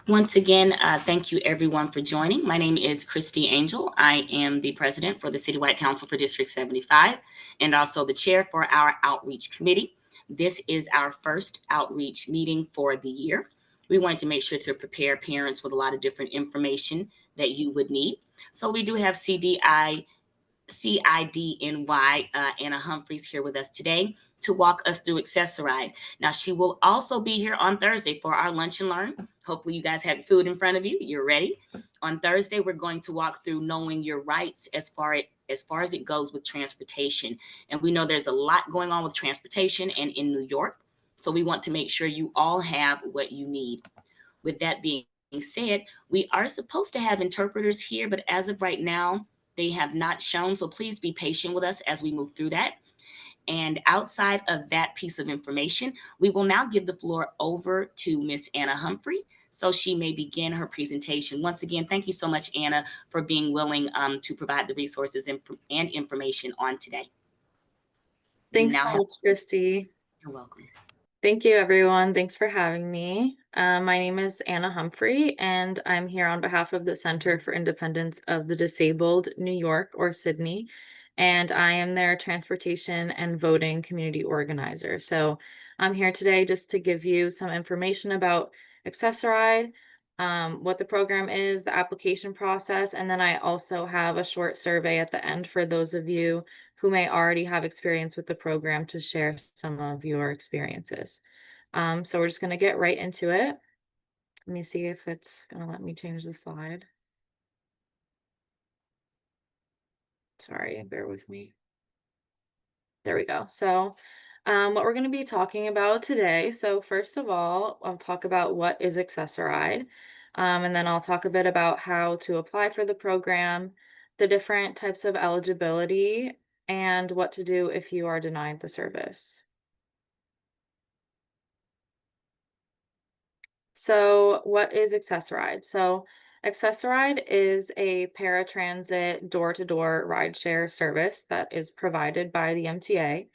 Once again, thank you everyone for joining. My name is Christy Angel. I am the president for the Citywide Council for District 75 and also the chair for our outreach committee. This is our first outreach meeting for the year. We wanted to make sure to prepare parents with a lot of different information that you would need. So we do have CIDNY, Anna Humphreys, here with us today to walk us through Accessoride. Now, she will also be here on Thursday for our Lunch and Learn. Hopefully, you guys have food in front of you. You're ready. On Thursday, we're going to walk through knowing your rights as far as it goes with transportation. And we know there's a lot going on with transportation and in New York. So we want to make sure you all have what you need. With that being said, we are supposed to have interpreters here, but as of right now, they have not shown, so please be patient with us as we move through that. And outside of that piece of information, we will now give the floor over to Miss Anna Humphrey so she may begin her presentation. Once again, thank you so much, Anna, for being willing to provide the resources and information on today. Thanks so much, Christy. You're welcome. Thank you, everyone. Thanks for having me. My name is Anna Humphrey, and I'm here on behalf of the Center for Independence of the Disabled, New York, or CIDNY, and I am their transportation and voting community organizer. So I'm here today just to give you some information about Accessoride, what the program is, the application process, and then I also have a short survey at the end for those of you who may already have experience with the program to share some of your experiences. So we're just going to get right into it. Let me see if it's going to let me change the slide. Sorry, bear with me. There we go. So what we're going to be talking about today. So first of all, I'll talk about what is Accessoride. And then I'll talk a bit about how to apply for the program, the different types of eligibility, and what to do if you are denied the service. So what is Accessoride? So Accessoride is a paratransit door-to-door rideshare service that is provided by the MTA.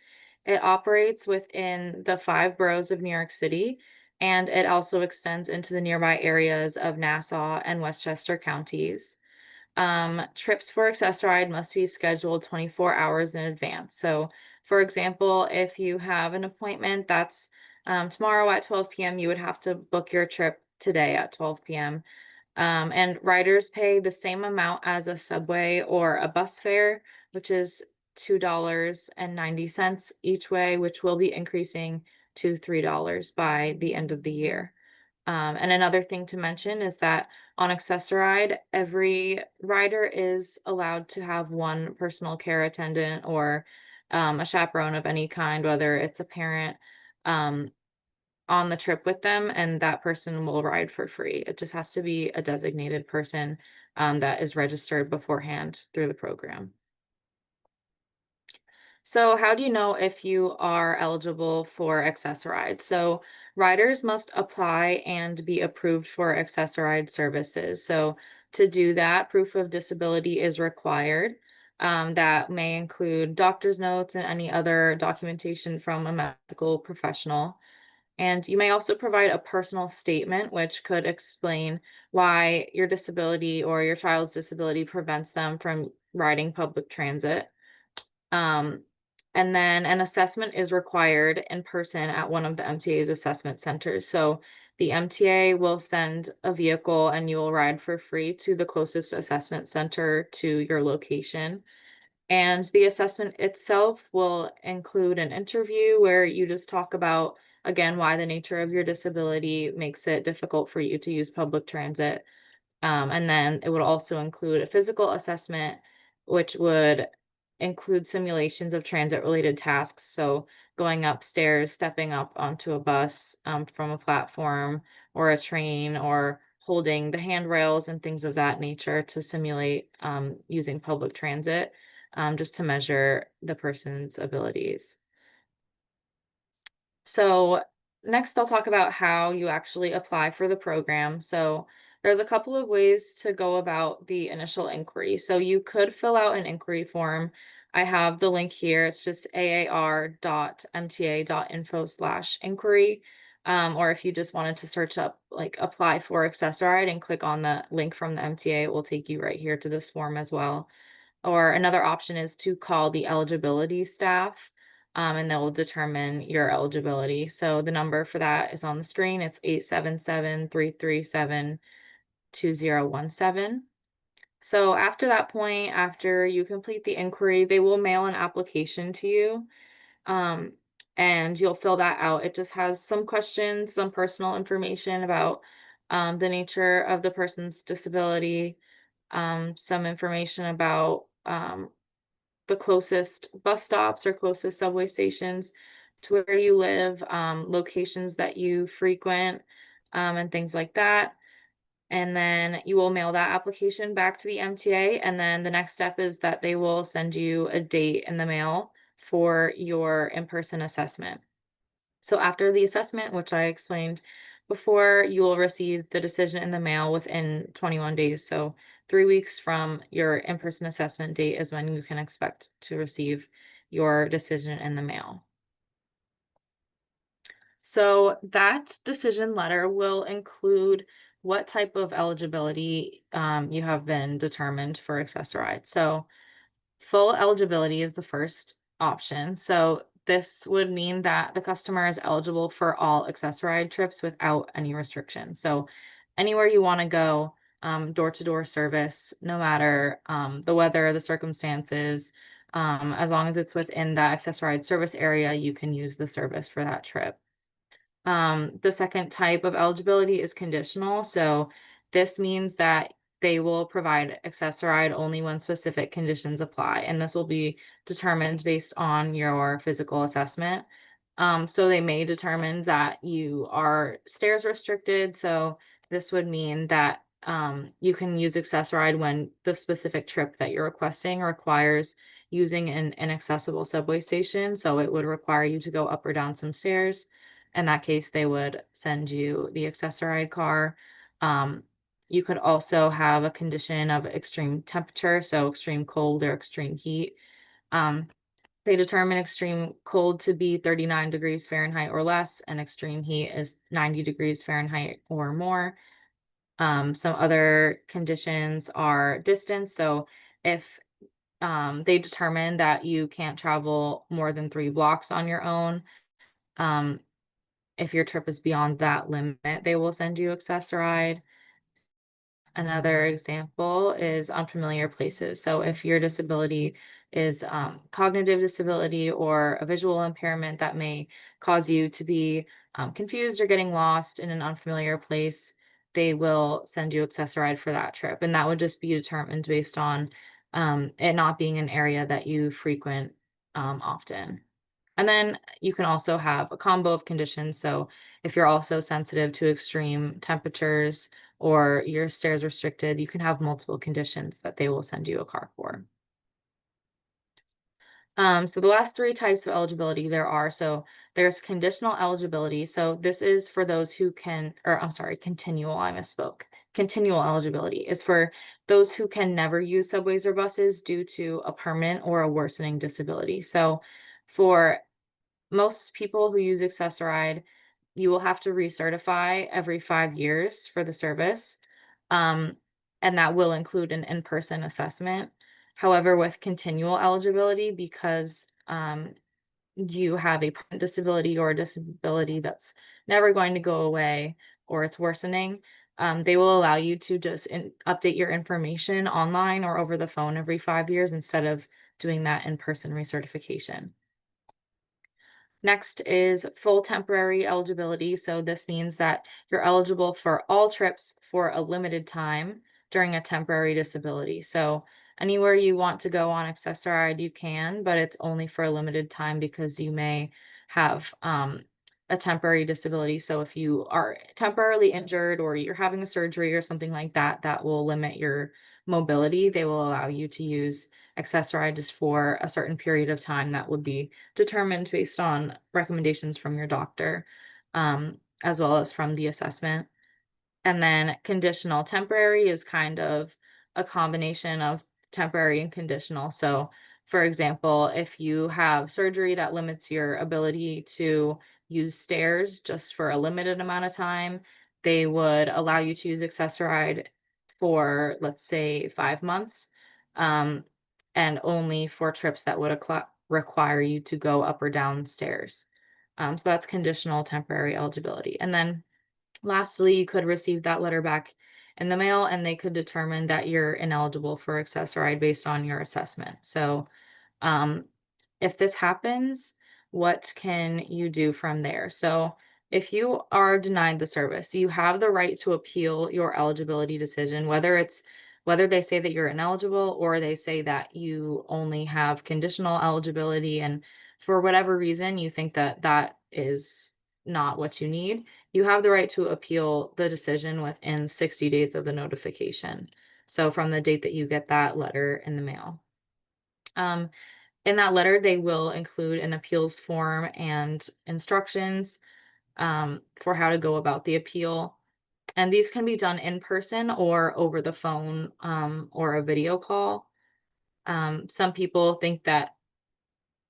It operates within the 5 boroughs of New York City, and it also extends into the nearby areas of Nassau and Westchester counties. Trips for Accessoride must be scheduled 24 hours in advance. So, for example, if you have an appointment that's tomorrow at 12 p.m., you would have to book your trip today at 12 p.m. And riders pay the same amount as a subway or a bus fare, which is $2.90 each way, which will be increasing to $3 by the end of the year. And another thing to mention is that on Accessoride, every rider is allowed to have one personal care attendant or a chaperone of any kind, whether it's a parent on the trip with them, and that person will ride for free. It just has to be a designated person that is registered beforehand through the program. So how do you know if you are eligible for Accessoride? So riders must apply and be approved for Accessoride services. So to do that, proof of disability is required. That may include doctor's notes and any other documentation from a medical professional. And you may also provide a personal statement, which could explain why your disability or your child's disability prevents them from riding public transit. And then an assessment is required in person at one of the MTA's assessment centers. So the MTA will send a vehicle and you will ride for free to the closest assessment center to your location. And the assessment itself will include an interview where you just talk about, again, why the nature of your disability makes it difficult for you to use public transit. And then it would also include a physical assessment, which would include simulations of transit-related tasks. So going upstairs, stepping up onto a bus from a platform or a train, or holding the handrails and things of that nature to simulate using public transit, just to measure the person's abilities. So next I'll talk about how you actually apply for the program. So there's a couple of ways to go about the initial inquiry. So you could fill out an inquiry form. I have the link here. It's just aar.mta.info/inquiry. Or if you just wanted to search up like apply for Accessoride and click on the link from the MTA, it will take you right here to this form as well. Or another option is to call the eligibility staff, and they will determine your eligibility. So the number for that is on the screen. It's 877-337-2017. So after that point, after you complete the inquiry, they will mail an application to you. Um, and you'll fill that out. It just has some questions, some personal information about the nature of the person's disability, some information about the closest bus stops or closest subway stations to where you live, locations that you frequent, and things like that. And then you will mail that application back to the MTA. And then the next step is that they will send you a date in the mail for your in person assessment. So after the assessment, which I explained before, you will receive the decision in the mail within 21 days. So 3 weeks from your in person assessment date is when you can expect to receive your decision in the mail. So that decision letter will include what type of eligibility you have been determined for Accessoride. So full eligibility is the first option. So this would mean that the customer is eligible for all Accessoride trips without any restrictions. So anywhere you want to go, door-to-door service, no matter the weather, the circumstances, as long as it's within that Accessoride service area, you can use the service for that trip. The second type of eligibility is conditional. So this means that they will provide Accessoride only when specific conditions apply, and this will be determined based on your physical assessment. So they may determine that you are stairs restricted. So this would mean that you can use Accessoride when the specific trip that you're requesting requires using an inaccessible subway station. So it would require you to go up or down some stairs. In that case, they would send you the Accessoride car. Um, you could also have a condition of extreme temperature, so extreme cold or extreme heat. Um, they determine extreme cold to be 39 degrees Fahrenheit or less, and extreme heat is 90 degrees Fahrenheit or more. Some other conditions are distance. So if they determine that you can't travel more than 3 blocks on your own, um, if your trip is beyond that limit, they will send you Accessoride. Another example is unfamiliar places. So if your disability is cognitive disability or a visual impairment that may cause you to be confused or getting lost in an unfamiliar place, they will send you Accessoride for that trip. And that would just be determined based on it not being an area that you frequent often. And then you can also have a combo of conditions. So if you're also sensitive to extreme temperatures or your stairs restricted, you can have multiple conditions that they will send you a car for. So the last three types of eligibility there are, so there's conditional eligibility. So this is for those who can, or I'm sorry, continual, I misspoke. Continual eligibility is for those who can never use subways or buses due to a permanent or a worsening disability. So for most people who use Accessoride, you will have to recertify every 5 years for the service. Um, and that will include an in-person assessment. However, with continual eligibility, because you have a permanent disability or a disability that's never going to go away or it's worsening, they will allow you to just update your information online or over the phone every 5 years instead of doing that in-person recertification. Next is full temporary eligibility. So this means that you're eligible for all trips for a limited time during a temporary disability. So anywhere you want to go on Accessoride, you can, but it's only for a limited time because you may have a temporary disability. So if you are temporarily injured or you're having a surgery or something like that, that will limit your mobility. They will allow you to use Accessoride just for a certain period of time that would be determined based on recommendations from your doctor, as well as from the assessment. And then conditional temporary is kind of a combination of temporary and conditional. So, for example, if you have surgery that limits your ability to use stairs just for a limited amount of time. They would allow you to use Accessoride for, let's say, 5 months, um, and only for trips that would require you to go up or down stairs. So that's conditional temporary eligibility. And then lastly, you could receive that letter back in the mail and they could determine that you're ineligible for Accessoride based on your assessment. So um, if this happens, what can you do from there? So, if you are denied the service, you have the right to appeal your eligibility decision, whether they say that you're ineligible or they say that you only have conditional eligibility and for whatever reason you think that that is not what you need, you have the right to appeal the decision within 60 days of the notification. So from the date that you get that letter in the mail. Um, in that letter, they will include an appeals form and instructions for how to go about the appeal. And these can be done in person or over the phone or a video call. Some people think that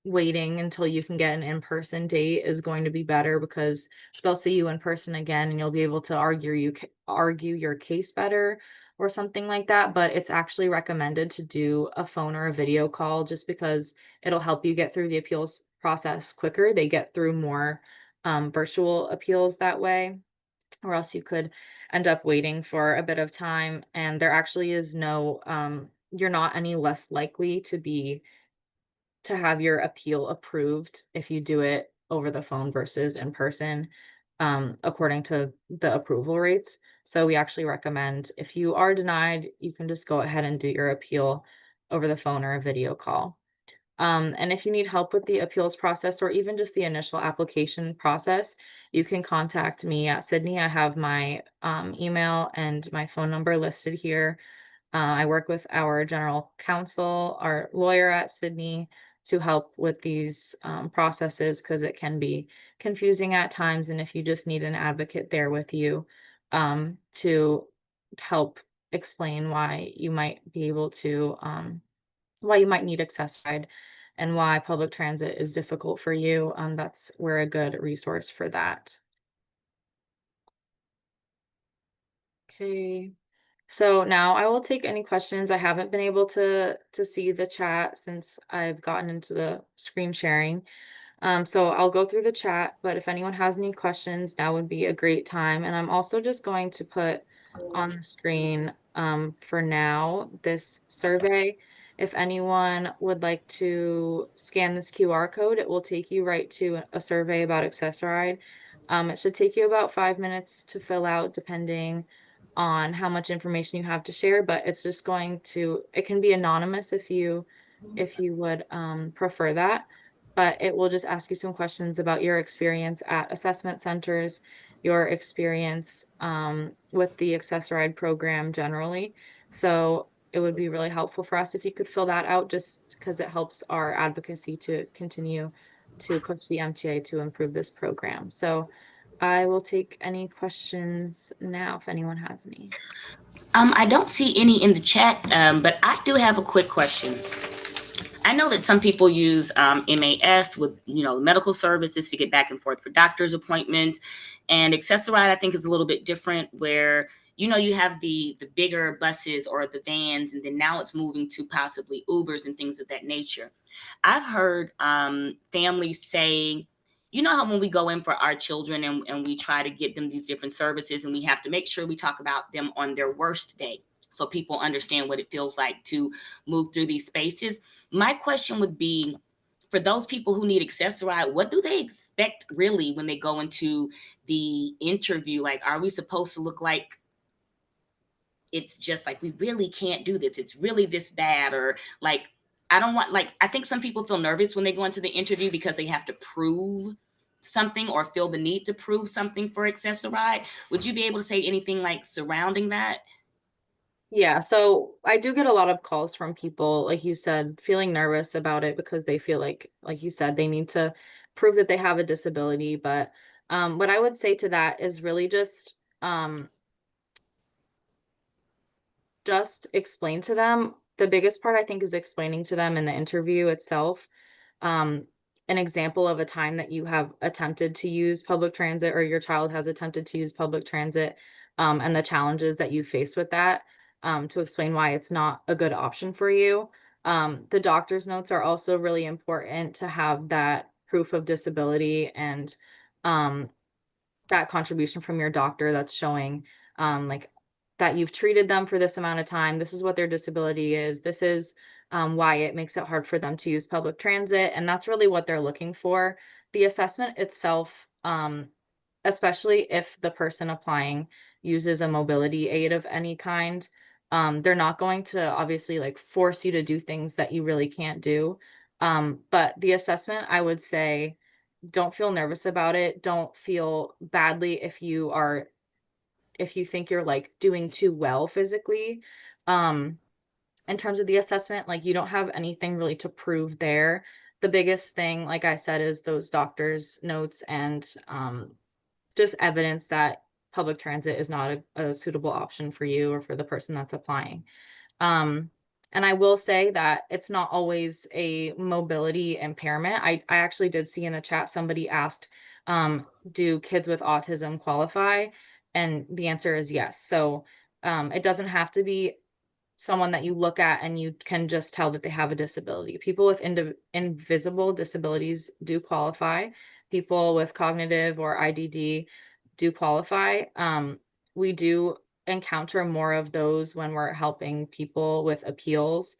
waiting until you can get an in-person date is going to be better because they'll see you in person again and you'll be able to argue your case better or something like that, but it's actually recommended to do a phone or a video call just because it'll help you get through the appeals process quicker. They get through more virtual appeals that way, or else you could end up waiting for a bit of time and there actually is no you're not any less likely to have your appeal approved if you do it over the phone versus in person, according to the approval rates. So we actually recommend if you are denied, you can just go ahead and do your appeal over the phone or a video call. And if you need help with the appeals process or even just the initial application process, you can contact me at CIDNY. I have my email and my phone number listed here. I work with our general counsel, our lawyer at CIDNY to help with these processes because it can be confusing at times. And if you just need an advocate there with you to help explain why you might be able to, why you might need Accessoride and why public transit is difficult for you, that's we're a good resource for that. Okay. So now I will take any questions. I haven't been able to see the chat since I've gotten into the screen sharing. So I'll go through the chat, but if anyone has any questions, now would be a great time. And I'm also just going to put on the screen for now this survey. If anyone would like to scan this QR code, it will take you right to a survey about Accessoride. It should take you about 5 minutes to fill out, depending on how much information you have to share, but it's just going to, it can be anonymous if you would prefer that, but it will just ask you some questions about your experience at assessment centers, your experience with the Accessoride program generally. So it would be really helpful for us if you could fill that out just because it helps our advocacy to continue to push the MTA to improve this program. So I will take any questions now if anyone has any. I don't see any in the chat, but I do have a quick question. I know that some people use MAS with medical services to get back and forth for doctor's appointments, and Accessoride I think is a little bit different where you have the bigger buses or the vans, and then now it's moving to possibly Ubers and things of that nature. I've heard families say, how when we go in for our children and we try to get them these different services, and we have to make sure we talk about them on their worst day so people understand what it feels like to move through these spaces. My question would be, for those people who need Accessoride, what do they expect really when they go into the interview? Like, are we supposed to look like it's just like, we really can't do this, it's really this bad? Or like, I think some people feel nervous when they go into the interview because they have to prove something or feel the need to prove something for Accessoride. Would you be able to say anything like surrounding that? Yeah, so I do get a lot of calls from people, like you said, feeling nervous about it because they feel like you said, they need to prove that they have a disability. But what I would say to that is really just explain to them. The biggest part I think is explaining to them in the interview itself. Um, an example of a time that you have attempted to use public transit or your child has attempted to use public transit, and the challenges that you face with that, to explain why it's not a good option for you. The doctor's notes are also really important to have that proof of disability and um, that contribution from your doctor that's showing like that you've treated them for this amount of time. This is what their disability is. This is why it makes it hard for them to use public transit. And that's really what they're looking for. The assessment itself, especially if the person applying uses a mobility aid of any kind, they're not going to obviously like force you to do things that you really can't do. But the assessment, I would say, don't feel nervous about it. Don't feel badly if you think you're like doing too well physically. Um, in terms of the assessment, like you don't have anything really to prove there. The biggest thing, like I said, is those doctor's notes and just evidence that public transit is not a suitable option for you or for the person that's applying. Um, and I will say that it's not always a mobility impairment. I actually did see in the chat somebody asked, do kids with autism qualify? And the answer is yes. So it doesn't have to be someone that you look at and you can just tell that they have a disability. People with invisible disabilities do qualify. People with cognitive or IDD do qualify. We do encounter more of those when we're helping people with appeals,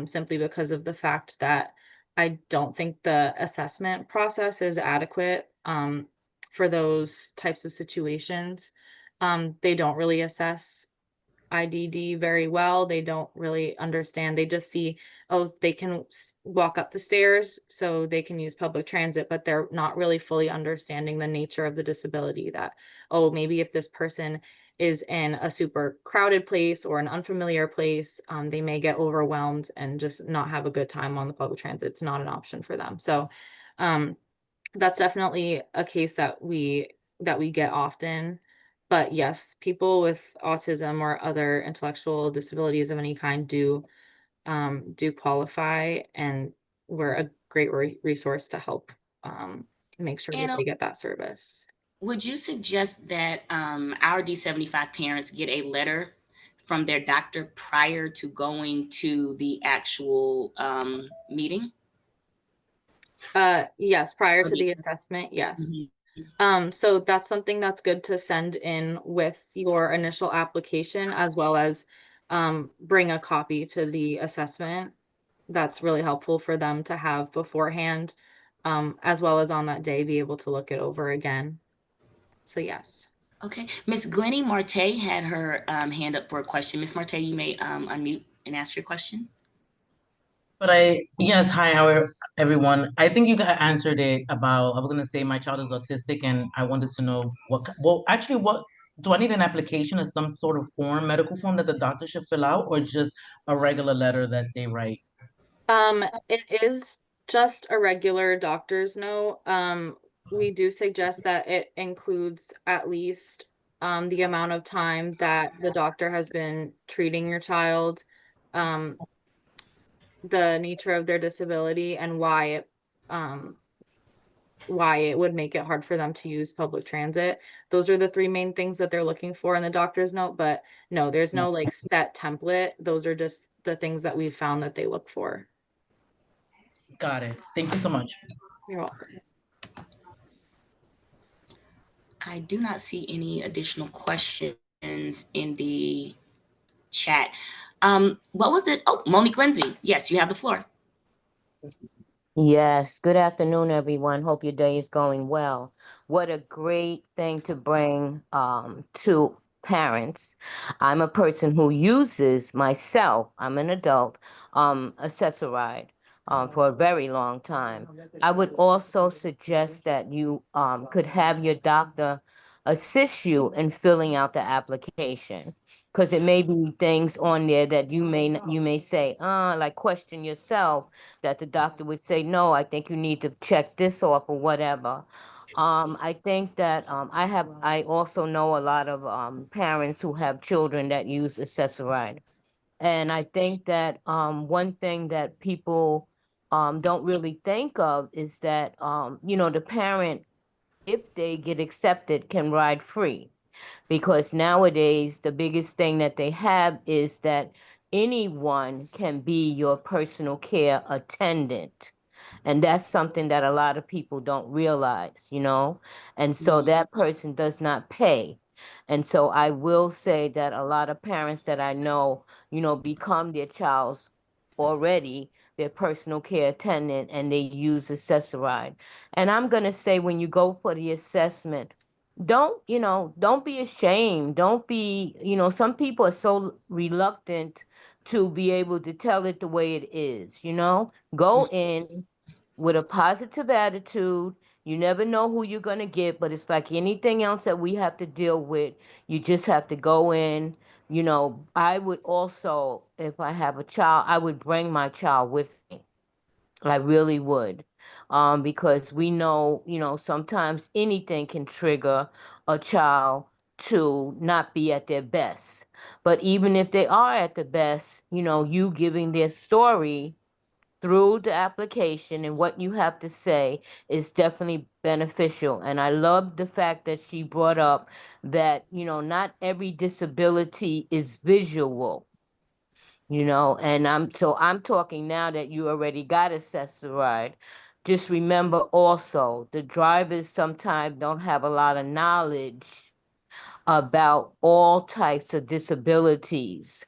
simply because of the fact that I don't think the assessment process is adequate for those types of situations. They don't really assess IDD very well. They don't really understand. They just see, oh, they can walk up the stairs, so they can use public transit, but they're not really fully understanding the nature of the disability that, oh, maybe if this person is in a super crowded place or an unfamiliar place, they may get overwhelmed and just not have a good time on the public transit. It's not an option for them. So that's definitely a case that we get often. But yes, people with autism or other intellectual disabilities of any kind do qualify, and we're a great resource to help make sure that And they get that service. would you suggest that our D75 parents get a letter from their doctor prior to going to the actual meeting? Yes, prior Or to the these? assessment, yes. Mhm. So that's something that's good to send in with your initial application, as well as bring a copy to the assessment. That's really helpful for them to have beforehand, as well as on that day, be able to look it over again. So yes. Okay. Miss Glennie Marte had her hand up for a question. Miss Marte, you may unmute and ask your question. But yes, hi, everyone? I think you got answered it about, I was gonna say my child is autistic and I wanted to know well, actually, what, do I need an application or some sort of form, medical form that the doctor should fill out or just a regular letter that they write? It is just a regular doctor's note. We do suggest that it includes at least the amount of time that the doctor has been treating your child, um, the nature of their disability, and um, why it would make it hard for them to use public transit. Those are the three main things that they're looking for in the doctor's note, but no, there's no like set template. Those are just the things that we've found that they look for. Got it. Thank you so much. You're welcome. I do not see any additional questions in the chat. What was it? Oh, Monique Lindsay. Yes, you have the floor. Yes, good afternoon, everyone. Hope your day is going well. What a great thing to bring to parents. I'm a person who uses myself, I'm an adult, Accessoride for a very long time. I would also suggest that you could have your doctor assist you in filling out the application. Because it may be things on there that you may say, like question yourself, that the doctor would say, no, I think you need to check this off or whatever. I think that I also know a lot of parents who have children that use Accessoride. And I think that one thing that people don't really think of is that, the parent, if they get accepted, can ride free. Because nowadays, the biggest thing that they have is that anyone can be your personal care attendant. And that's something that a lot of people don't realize. And so that person does not pay. And so I will say that a lot of parents that I know, become their child's already their personal care attendant, and they use Accessoride. And I'm going to say, when you go for the assessment, don't be ashamed. Don't be, some people are so reluctant to be able to tell it the way it is. Go in with a positive attitude. You never know who you're going to get, but it's like anything else that we have to deal with. You just have to go in. I would also, if I have a child, I would bring my child with me. I really would. Because we know, sometimes anything can trigger a child to not be at their best. But even if they are at the best, you giving their story through the application and what you have to say is definitely beneficial. And I love the fact that she brought up that, not every disability is visual, and I'm talking now that you already got Accessoride. Just remember also the drivers sometimes don't have a lot of knowledge about all types of disabilities.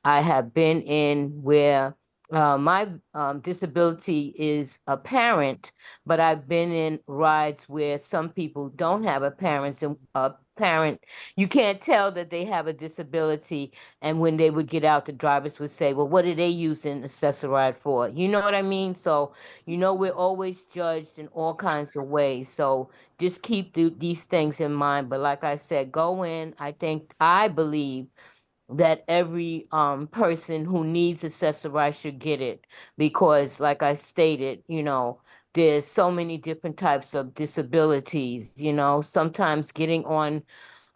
I have been in where my disability is apparent, but I've been in rides where some people don't have a parent. You can't tell that they have a disability, and when they would get out, the drivers would say, "Well, what are they using Accessoride for?" You know what I mean? So, we're always judged in all kinds of ways. So just keep these things in mind. But like I said, go in. I believe that every person who needs Accessoride should get it, because like I stated, there's so many different types of disabilities. Sometimes getting on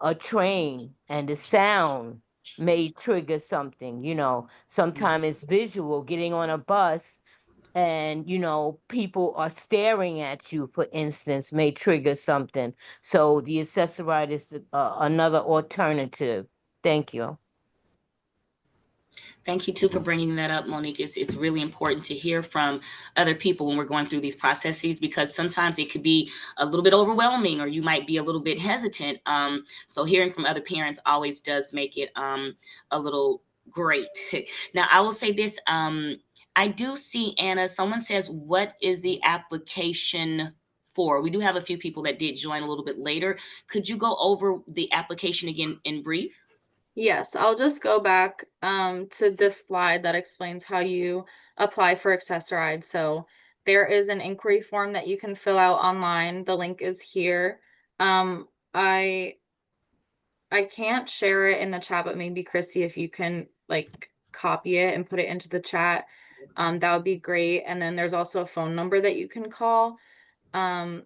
a train and the sound may trigger something. Sometimes it's visual, getting on a bus and people are staring at you, for instance, may trigger something. So the Accessoride is another alternative. Thank you. Thank you too for bringing that up, Monique. It's really important to hear from other people when we're going through these processes, because sometimes it could be a little bit overwhelming, or you might be a little bit hesitant. So hearing from other parents always does make it a little great. Now, I will say this. I do see, Anna, someone says, what is the application for? We do have a few people that did join a little bit later. Could you go over the application again in brief? Yes, I'll just go back to this slide that explains how you apply for Accessoride. So there is an inquiry form that you can fill out online. The link is here. Um, I can't share it in the chat, but maybe Chrissy, if you can like copy it and put it into the chat, that would be great. And then there's also a phone number that you can call. And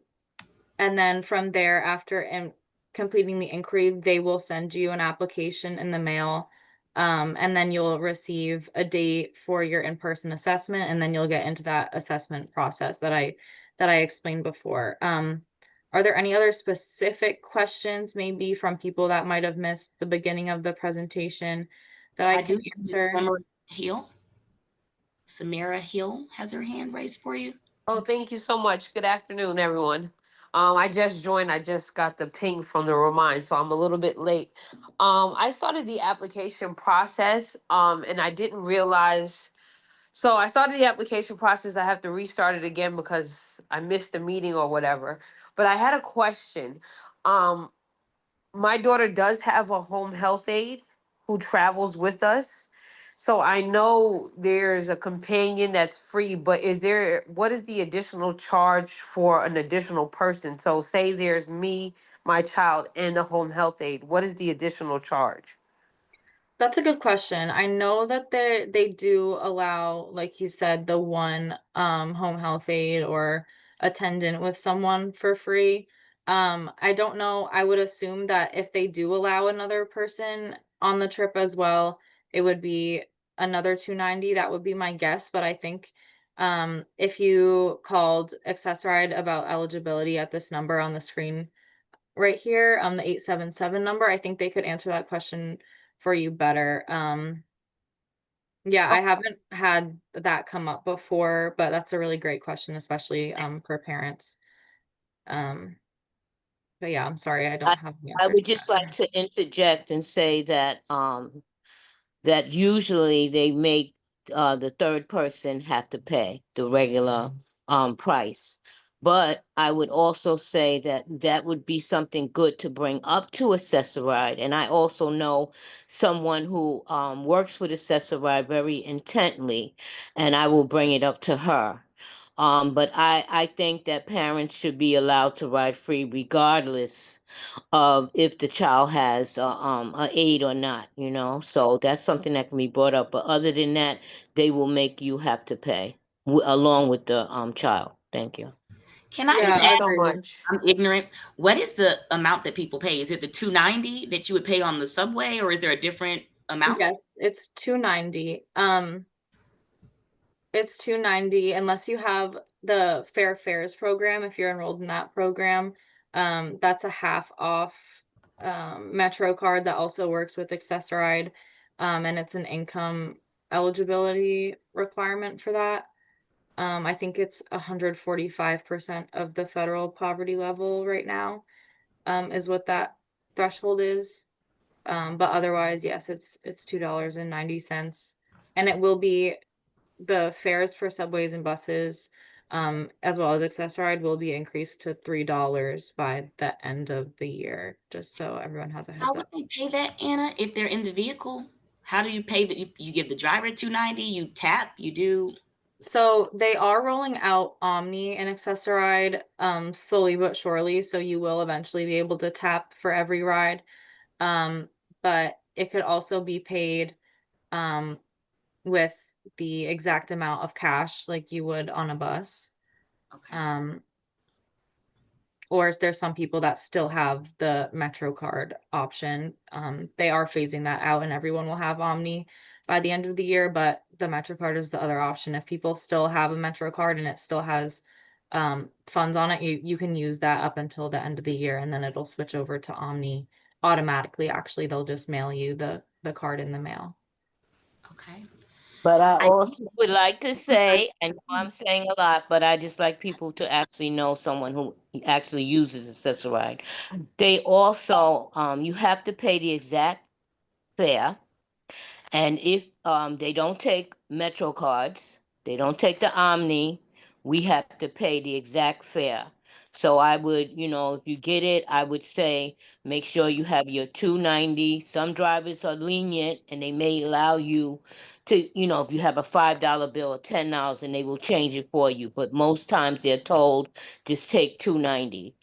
then from there, after completing the inquiry, they will send you an application in the mail. And then you'll receive a date for your in-person assessment, and then you'll get into that assessment process that I explained before. Are there any other specific questions, maybe from people that might have missed the beginning of the presentation, that I can answer? Samira Hill has her hand raised for you. Oh, thank you so much. Good afternoon, everyone. I just joined. I just got the ping from the remind, so I'm a little bit late. I started the application process, and I didn't realize. So I started the application process. I have to restart it again because I missed the meeting or whatever. But I had a question. Um, my daughter does have a home health aide who travels with us. So I know there's a companion that's free, but what is the additional charge for an additional person? So say there's me, my child, and the home health aide. What is the additional charge? That's a good question. I know that they do allow, like you said, the one home health aide or attendant with someone for free. I don't know. I would assume that if they do allow another person on the trip as well, it would be another $290. That would be my guess, but I think If you called Access-a-Ride about eligibility at this number on the screen right here, the 877 number, I think they could answer that question for you better. Yeah, I haven't had that come up before, but that's a really great question, especially for parents. But yeah, I'm sorry, I don't have the I answer would to just that. like to interject and say that that usually they make the third person have to pay the regular price. But I would also say that that would be something good to bring up to Access-a-Ride. And I also know someone who works with Access-a-Ride very intently, and I will bring it up to her. But I think that parents should be allowed to ride free regardless of if the child has a aid or not, you know. So that's something that can be brought up. But other than that, they will make you have to pay along with the child. Thank you. Can I just Thank Yeah, you ask, so agreed. much. I'm ignorant. What is the amount that people pay? Is it the 290 that you would pay on the subway, or is there a different amount? Yes, it's 290. It's 290 unless you have the Fair Fares program. If you're enrolled in that program, that's a half off Metro card that also works with Access-a-Ride, and it's an income eligibility requirement for that. I think it's 145% of the federal poverty level right now, is what that threshold is. But otherwise, yes, it's $2.90, and it will be the fares for subways and buses, as well as Access-a-Ride, will be increased to $3 by the end of the year, just so everyone has a How heads would up. they pay that, Anna, if they're in the vehicle? How do you pay that? You give the driver 290, you tap, you do. So they are rolling out Omni and Access-a-Ride slowly but surely, so you will eventually be able to tap for every ride. But it could also be paid with the exact amount of cash like you would on a bus. Okay. Or there's some people that still have the Metro card option. They are phasing that out and everyone will have Omni by the end of the year, but the Metro card is the other option. If people still have a Metro card and it still has funds on it, you can use that up until the end of the year, and then it'll switch over to Omni automatically. Actually, they'll just mail you the card in the mail. Okay. But I I also would like to say, I know I'm saying a lot, but I just like people to actually know someone who actually uses Access-a-Ride. They also, you have to pay the exact fare. And if they don't take Metro cards, they don't take the Omni, we have to pay the exact fare. So I would, you know, if you get it, I would say make sure you have your 290. Some drivers are lenient and they may allow you to, you know, if you have a $5 bill or $10, and they will change it for you. But most times they're told just take 290.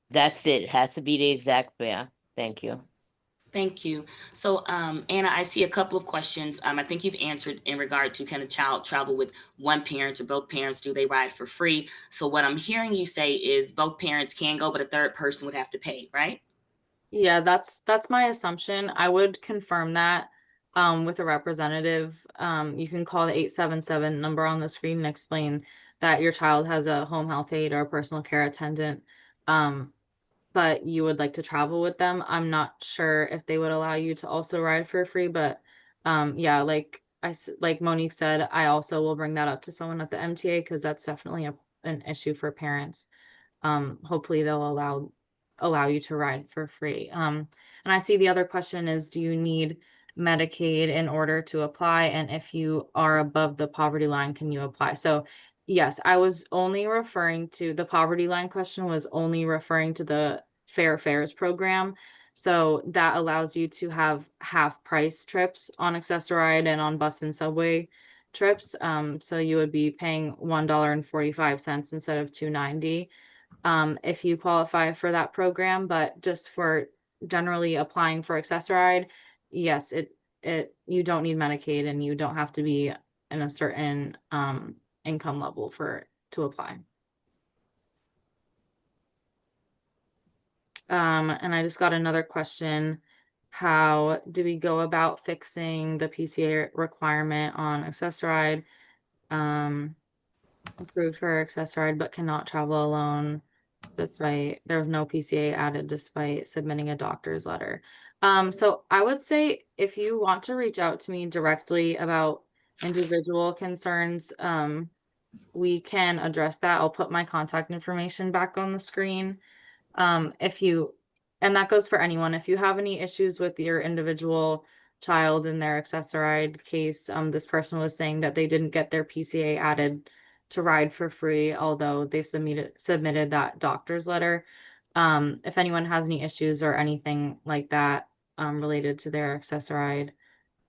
That's it. It has to be the exact fare. Thank you. Thank you. So, Anna, I see a couple of questions. I think you've answered in regard to, can a child travel with one parent or both parents? Do they ride for free? So what I'm hearing you say is both parents can go, but a third person would have to pay, right? Yeah, that's my assumption. I would confirm that with a representative. You can call the 877 number on the screen and explain that your child has a home health aide or a personal care attendant, but you would like to travel with them. I'm not sure if they would allow you to also ride for free, but yeah, like Monique said, I also will bring that up to someone at the MTA because that's definitely an issue for parents. Hopefully they'll allow you to ride for free. And I see the other question is, do you need Medicaid in order to apply? And if you are above the poverty line, can you apply? So yes, I was only referring to the poverty line question, was only referring to the Fair Fares program. So that allows you to have half price trips on Access-a-Ride and on bus and subway trips. So you would be paying $1.45 instead of $2.90 if you qualify for that program. But just for generally applying for Access-a-Ride, yes, you don't need Medicaid and you don't have to be in a certain income level to apply. And I just got another question. How do we go about fixing the PCA requirement on Access-a-Ride? approved for accessoride but cannot travel alone despite there was no PCA added despite submitting a doctor's letter. So I would say if you want to reach out to me directly about individual concerns, we can address that. I'll put my contact information back on the screen. If you, and that goes for anyone, if you have any issues with your individual child in their accessoride case, this person was saying that they didn't get their PCA added to ride for free, although they submitted that doctor's letter. If anyone has any issues or anything like that, related to their accessoride,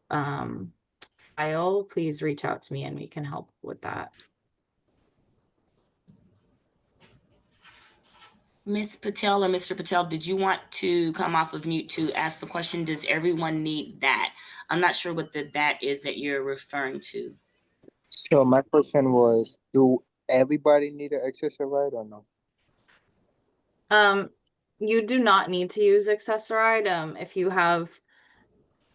file, please reach out to me and we can help with that. Ms. Patel or Mr. Patel, did you want to come off of mute to ask the question? Does everyone need that? I'm not sure what that is that you're referring to. So my question was, do everybody need an accessoride or no? You do not need to use accessoride. If you have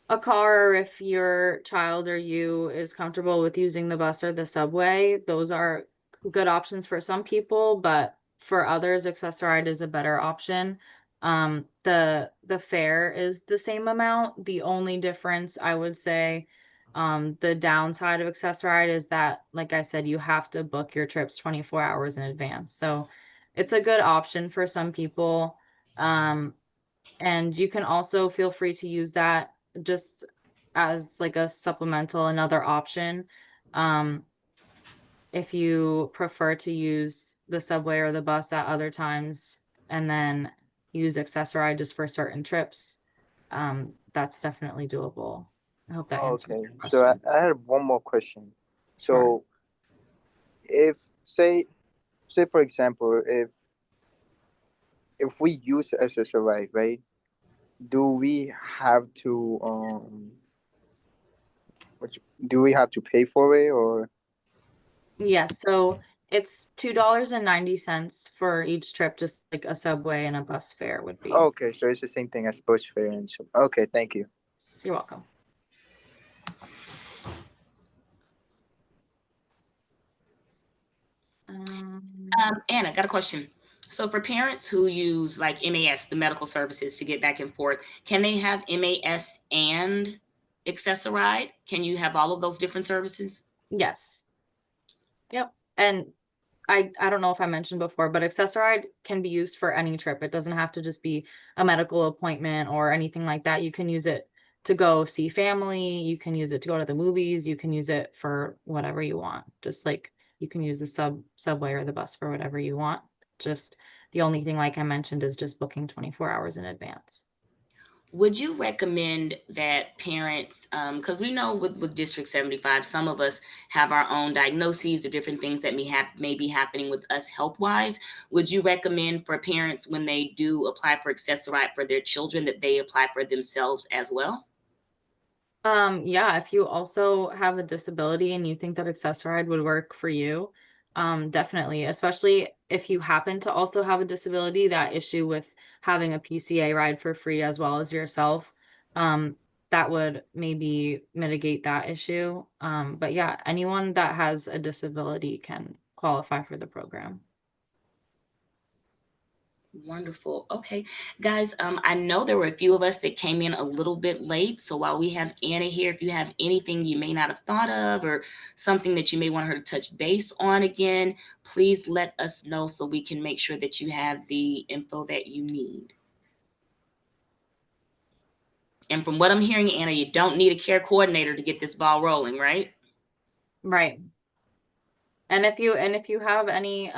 a car, or if your child or you is comfortable with using the bus or the subway, those are good options for some people, but for others, accessoride is a better option. The fare is the same amount. The only difference I would say, the downside of accessoride is that, like I said, you have to book your trips 24 hours in advance. So it's a good option for some people. And you can also feel free to use that just as like a supplemental, another option. If you prefer to use the subway or the bus at other times and then use accessoride just for certain trips, that's definitely doable. I hope that answers Okay, your so question. I have one more question. Sure. So if say for example, if we use accessoride, right? Do we have to do we have to pay for it or? Yes, so it's $2.90 for each trip, just like a subway and a bus fare would be. Okay, so it's the same thing as bus fare and so. Okay, thank you. You're welcome. Anna, got a question. So for parents who use like MAS, the medical services to get back and forth, can they have MAS and accessoride? Can you have all of those different services? Yes. Yep. And I don't know if I mentioned before, but accessoride can be used for any trip. It doesn't have to just be a medical appointment or anything like that. You can use it to go see family. You can use it to go to the movies. You can use it for whatever you want. Just like you can use the subway or the bus for whatever you want. Just the only thing, like I mentioned, is just booking 24 hours in advance. Would you recommend that parents, because we know with District 75, some of us have our own diagnoses or different things that may be happening with us health-wise. Would you recommend for parents when they do apply for accessoride for their children that they apply for themselves as well? Yeah, if you also have a disability and you think that accessoride would work for you, definitely, especially if you happen to also have a disability, that issue with having a PCA ride for free as well as yourself, that would maybe mitigate that issue. But yeah, anyone that has a disability can qualify for the program. Wonderful. Okay, guys, I know there were a few of us that came in a little bit late. So while we have Anna here, if you have anything you may not have thought of or something that you may want her to touch base on again, please let us know so we can make sure that you have the info that you need. And from what I'm hearing, Anna, you don't need a care coordinator to get this ball rolling, right? Right. And if you have any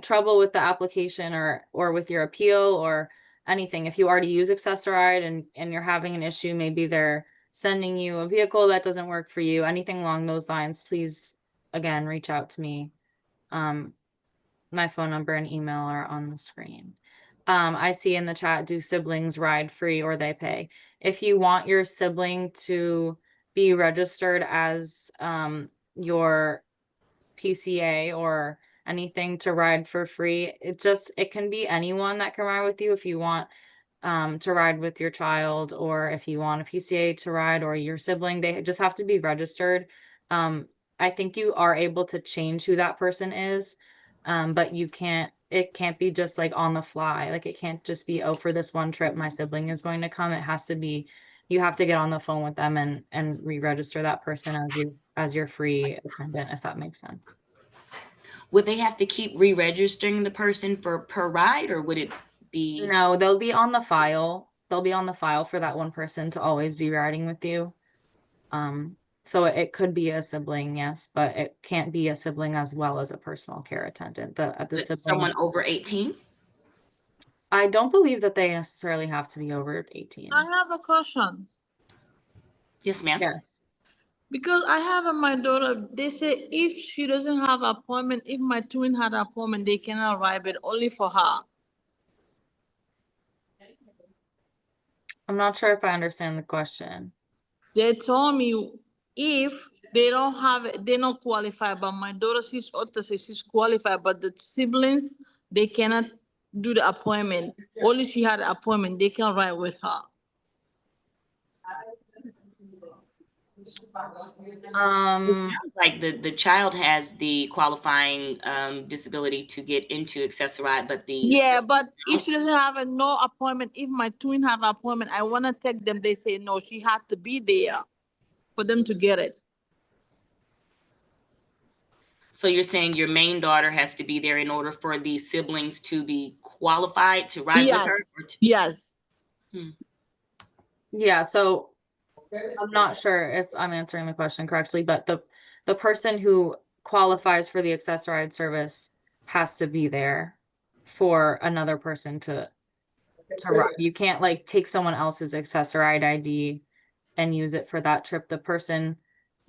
trouble with the application or with your appeal or anything, if you already use accessoride and you're having an issue, maybe they're sending you a vehicle that doesn't work for you, anything along those lines, please again reach out to me. My phone number and email are on the screen. I see in the chat, do siblings ride free or they pay? If you want your sibling to be registered as your PCA or anything to ride for free, it can be anyone that can ride with you. If you want to ride with your child, or if you want a PCA to ride or your sibling, they just have to be registered. I think you are able to change who that person is, but it can't be just like on the fly. Like it can't just be, oh, for this one trip, my sibling is going to come. It has to be, you have to get on the phone with them and re-register that person as your free attendant, if that makes sense. Would they have to keep re-registering the person per ride, or would it be? No, they'll be on the file. They'll be on the file for that one person to always be riding with you. So it could be a sibling, yes, but it can't be a sibling as well as a personal care attendant. The sibling, Someone over 18? I don't believe that they necessarily have to be over 18. I have a question. Yes, ma'am. Yes. Because I have my daughter, they say if she doesn't have appointment, if my twin had appointment, they cannot ride it only for her. I'm not sure if I understand the question. They told me if they don't have it, they don't qualify. But my daughter, she's autistic, she's qualified. But the siblings, they cannot do the appointment. Only she had an appointment, they can ride with her. Sounds like the child has the qualifying disability to get into Access-a-Ride, but Yeah, but if she doesn't have no appointment, if my twin have an appointment, I want to take them. They say no, she had to be there for them to get it. So you're saying your main daughter has to be there in order for the siblings to be qualified to ride with her? Yes. Yeah, so I'm not sure if I'm answering the question correctly, but the person who qualifies for the Access-a-Ride service has to be there for another person to ride. You can't like take someone else's Access-a-Ride ID and use it for that trip. The person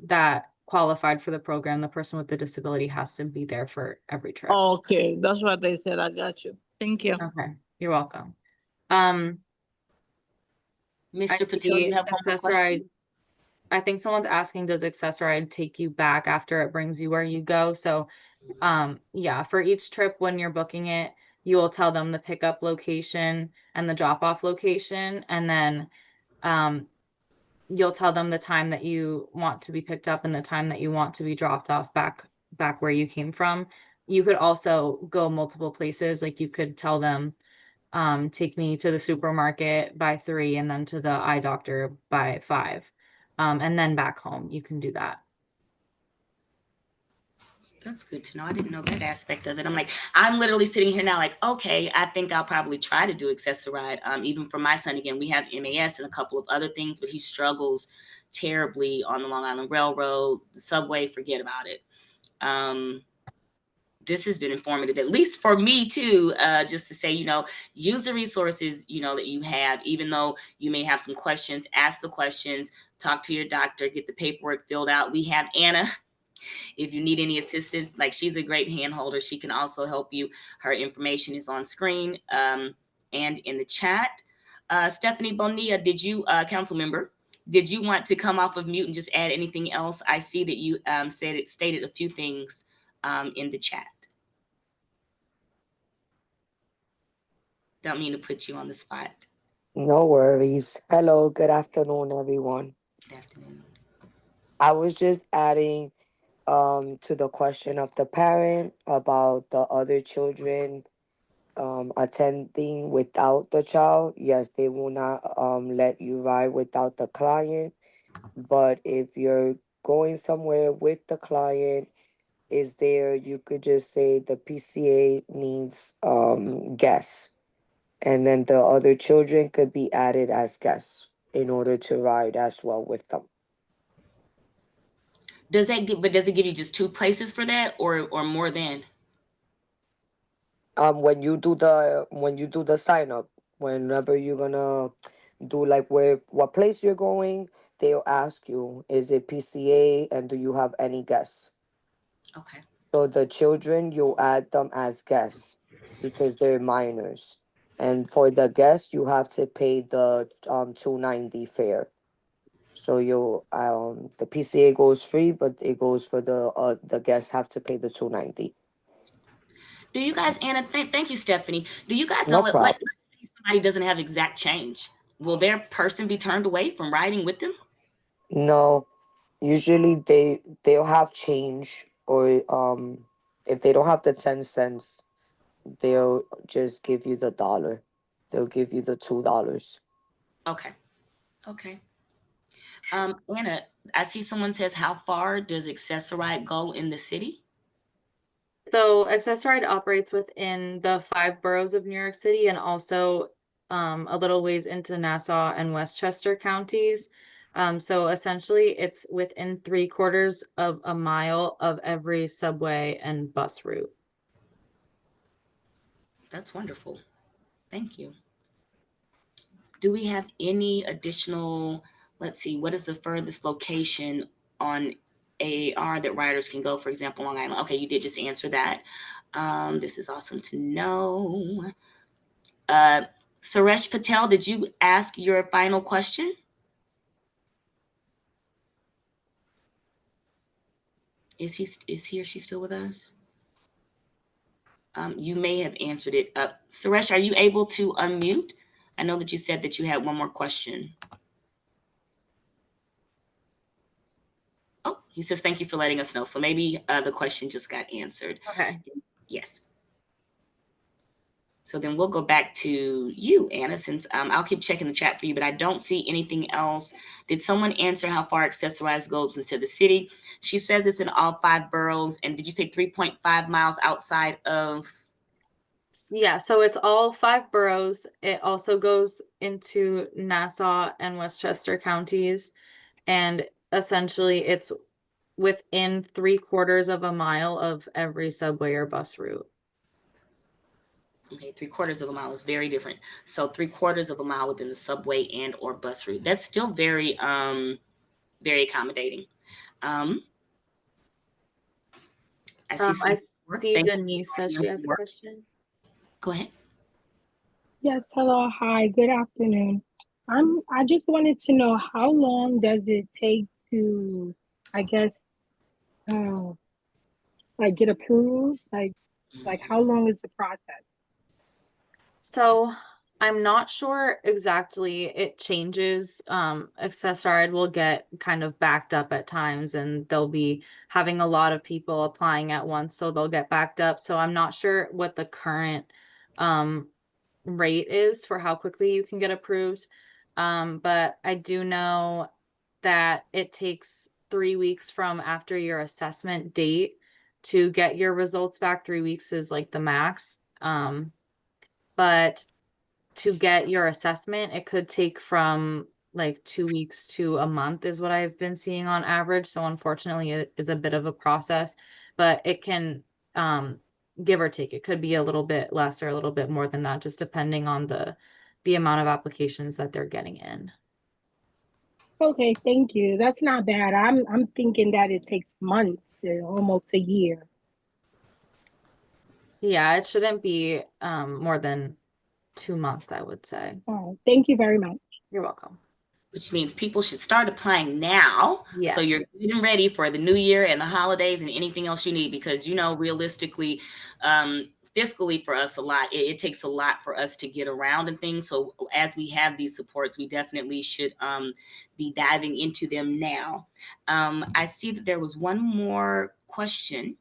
that qualified for the program, the person with the disability, has to be there for every trip. Okay, that's what they said. I got you. Thank you. Okay, you're welcome. Mr. Patel, you have one more question? I think someone's asking, does Access-a-Ride take you back after it brings you where you go? So, yeah, for each trip when you're booking it, you will tell them the pickup location and the drop-off location, and then you'll tell them the time that you want to be picked up and the time that you want to be dropped off back where you came from. You could also go multiple places. Like you could tell them, take me to the supermarket by 3 and then to the eye doctor by 5, and then back home. You can do that. That's good to know. I didn't know that aspect of it. I'm literally sitting here now like, okay, I think I'll probably try to do Access-a-Ride. Even for my son, again, we have MAS and a couple of other things, but he struggles terribly on the Long Island Railroad, the subway, forget about it. This has been informative, at least for me too, just to say, use the resources, that you have, even though you may have some questions, ask the questions, talk to your doctor, get the paperwork filled out. We have Anna. If you need any assistance, like she's a great hand holder. She can also help you. Her information is on screen and in the chat. Stephanie Bonilla, council member, did you want to come off of mute and just add anything else? I see that you stated a few things in the chat. Don't mean to put you on the spot. No worries. Hello, good afternoon, everyone. Good afternoon. I was just adding to the question of the parent about the other children attending without the child. Yes, they will not let you ride without the client. But if you're going somewhere with the client is there, you could just say the PCA needs guests. And then the other children could be added as guests in order to ride as well with them. Does it give you just 2 places for that or more than? When you do the sign up, whenever you're gonna do like what place you're going, they'll ask you, is it PCA and do you have any guests? Okay. So the children, you'll add them as guests because they're minors. And for the guests, you have to pay the $290 fare. So the PCA goes free, but it goes for the guests have to pay the $290. Do you guys, Anna? Thank you, Stephanie. Do you guys No know, problem. let's say somebody doesn't have exact change, will their person be turned away from riding with them? No, Usually they'll have change, or if they don't have the 10 cents, they'll just give you the dollar. They'll give you the $2. Okay. Okay. Anna, I see someone says, how far does Accessoride go in the city? So Accessoride operates within the 5 boroughs of New York City and also a little ways into Nassau and Westchester counties. So essentially it's within 3/4 of a mile of every subway and bus route. That's wonderful. Thank you. Do we have any additional, let's see, what is the furthest location on AAR that riders can go, for example, Long Island? Okay, you did just answer that. This is awesome to know. Suresh Patel, did you ask your final question? Is he or she still with us? You may have answered it. Suresh, are you able to unmute? I know that you said that you had one more question. Oh, he says, thank you for letting us know. So maybe the question just got answered. Okay. Yes. So then we'll go back to you, Anna, since I'll keep checking the chat for you, but I don't see anything else. Did someone answer how far Accessorize goes into the city? She says it's in all 5 boroughs. And did you say 3.5 miles outside of? Yeah, so it's all 5 boroughs. It also goes into Nassau and Westchester counties. And essentially it's within 3/4 of a mile of every subway or bus route. Okay, 3/4 of a mile is very different. So 3/4 of a mile within the subway and or bus route. That's still very, very accommodating. I see. I see Denise says she has a question. Go ahead. Yes, hello, hi, good afternoon. I just wanted to know, how long does it take to, I guess, like get approved? Like how long is the process? So I'm not sure exactly. It changes. Accessoride will get kind of backed up at times, and they'll be having a lot of people applying at once, so they'll get backed up. So I'm not sure what the current rate is for how quickly you can get approved. But I do know that it takes 3 weeks from after your assessment date to get your results back. 3 weeks is like the max. But to get your assessment, it could take from like 2 weeks to a month is what I've been seeing on average. So unfortunately, it is a bit of a process, but it can give or take. It could be a little bit less or a little bit more than that, just depending on the amount of applications that they're getting in. Okay, thank you. That's not bad. I'm thinking that it takes months, almost a year. Yeah, it shouldn't be more than 2 months, I would say. Oh, thank you very much. You're welcome. Which means people should start applying now. Yes. So you're getting ready for the new year and the holidays and anything else you need, because, you know, realistically, fiscally for us, it takes a lot for us to get around and things. So as we have these supports, we definitely should be diving into them now. I see that there was one more question.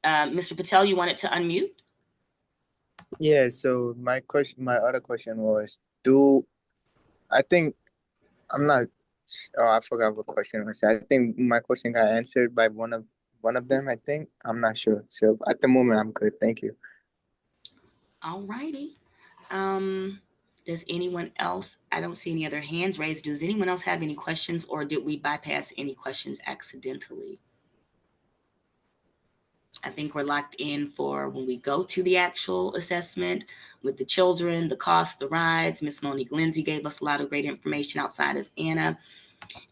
Mr. Patel, you wanted to unmute? Yeah, so my other question was, I'm not, I forgot what question was. I think my question got answered by one of them, I think. I'm not sure. So at the moment, I'm good. Thank you. All righty. Does anyone else, I don't see any other hands raised. Does anyone else have any questions, or did we bypass any questions accidentally? I think we're locked in for when we go to the actual assessment with the children, the cost, the rides. Miss Monique Lindsay gave us a lot of great information outside of Anna.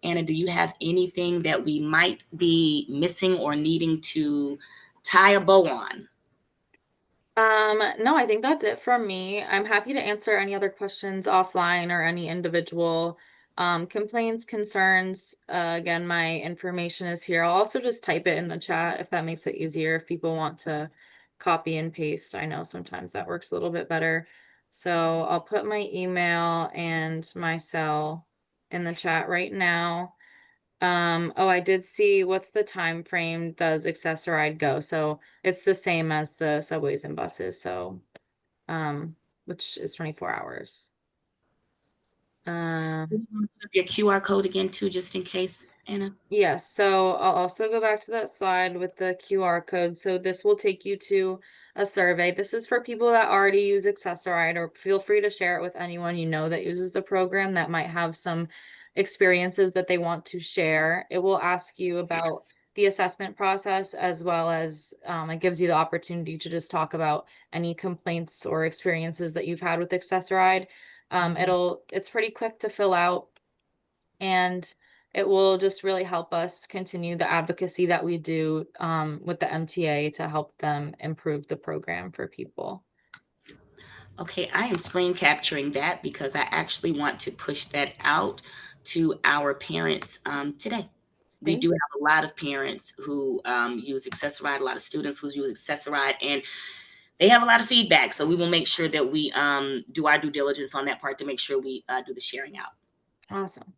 Anna, do you have anything that we might be missing or needing to tie a bow on? No, I think that's it from me. I'm happy to answer any other questions offline or any individual complaints, concerns. Again, my information is here. I'll also just type it in the chat if that makes it easier. If people want to copy and paste, I know sometimes that works a little bit better. So I'll put my email and my cell in the chat right now. Oh, I did see what's the time frame does Access-a-Ride go? So it's the same as the subways and buses, so which is 24 hours. Put up your QR code again too, just in case, Anna. Yes, so I'll also go back to that slide with the QR code. So this will take you to a survey. This is for people that already use Access-a-Ride, or feel free to share it with anyone you know that uses the program that might have some experiences that they want to share. It will ask you about the assessment process, as well as it gives you the opportunity to just talk about any complaints or experiences that you've had with Access-a-Ride. It's pretty quick to fill out, and it will just really help us continue the advocacy that we do with the MTA to help them improve the program for people. Okay, I am screen capturing that because I actually want to push that out to our parents today. We do have a lot of parents who use Access-a-Ride, a lot of students who use Access-a-Ride, and they have a lot of feedback. So we will make sure that we do our due diligence on that part to make sure we do the sharing out. Awesome.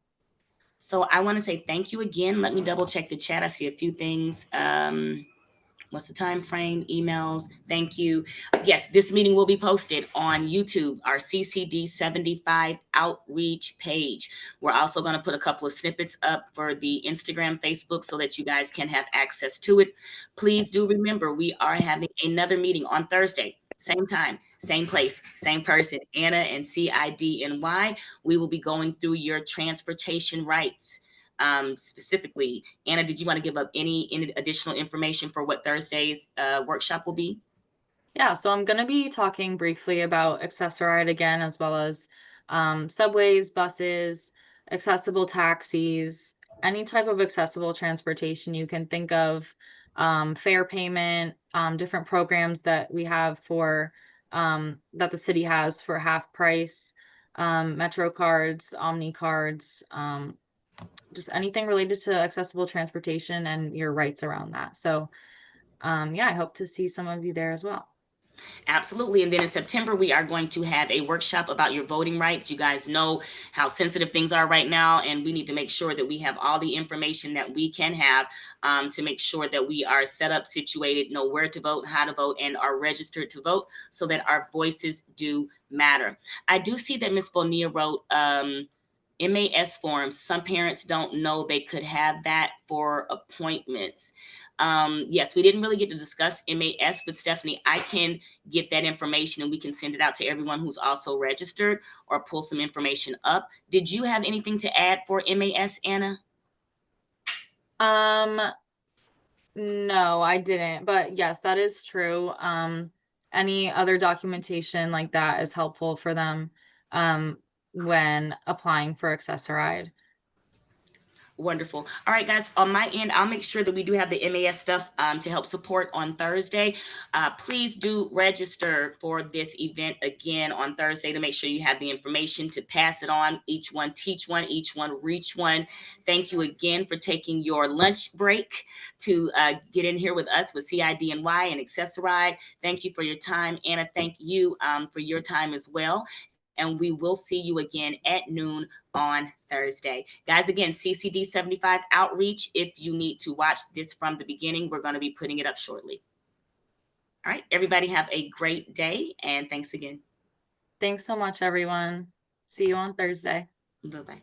So I want to say thank you again. Let me double check the chat. I see a few things. What's the time frame? Emails. Thank you. Yes, this meeting will be posted on YouTube, our CCD75 Outreach page. We're also going to put a couple of snippets up for the Instagram, Facebook, so that you guys can have access to it. Please do remember, we are having another meeting on Thursday. Same time, same place, same person, Anna and CIDNY. We will be going through your transportation rights. Specifically, Anna, did you want to give up any additional information for what Thursday's workshop will be? Yeah, so I'm going to be talking briefly about Access-a-Ride again, as well as subways, buses, accessible taxis, any type of accessible transportation you can think of, fare payment, different programs that we have for that the city has for half price, Metro cards, Omni cards, just anything related to accessible transportation and your rights around that. So yeah, I hope to see some of you there as well. Absolutely. And then in September, we are going to have a workshop about your voting rights. You guys know how sensitive things are right now, and we need to make sure that we have all the information that we can have to make sure that we are set up, situated, know where to vote, how to vote, and are registered to vote so that our voices do matter. I do see that Ms. Bonilla wrote MAS forms. Some parents don't know they could have that for appointments. Yes, we didn't really get to discuss MAS, but Stephanie, I can get that information and we can send it out to everyone who's also registered or pull some information up. Did you have anything to add for MAS, Anna? No, I didn't, but yes, that is true. Any other documentation like that is helpful for them when applying for Access-a-Ride. Wonderful. All right, guys, on my end, I'll make sure that we do have the MAS stuff to help support on Thursday. Please do register for this event again on Thursday to make sure you have the information to pass it on. Each one teach one, each one reach one. Thank you again for taking your lunch break to get in here with us with CIDNY and Access-a-Ride. Thank you for your time. Anna, thank you for your time as well. And we will see you again at noon on Thursday. Guys, again, CCD75 Outreach. If you need to watch this from the beginning, we're going to be putting it up shortly. All right, everybody have a great day, and thanks again. Thanks so much, everyone. See you on Thursday. Bye-bye.